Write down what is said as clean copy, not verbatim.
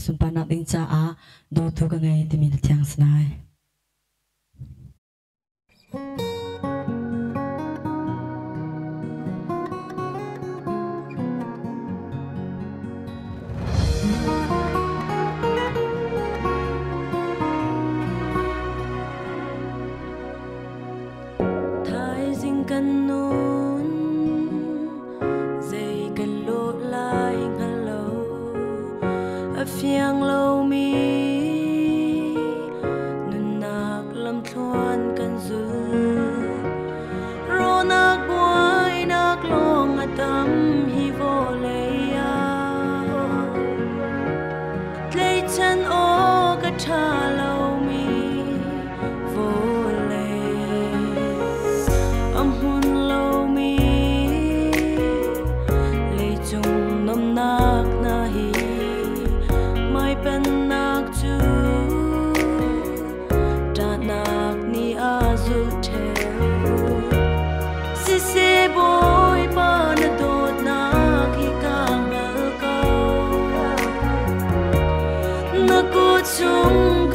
sun pa nak ding cha a do thu ka ngai ti mi chang snai thái dinh căn nôn dây cần lộ lại ngăn lâu ở phiang lâu mi nun nạc lâm thoan cần dư ro nạc quay nạc long tâm hi vô lấy lấy chân ô cả cha lâu mi vô âm hôn lâu mi lấy chung nôm nạc na hi mai bên nạc chu ta nạc ni a du theo si boy pa na dot nạc hi ka ngal câu na cô chung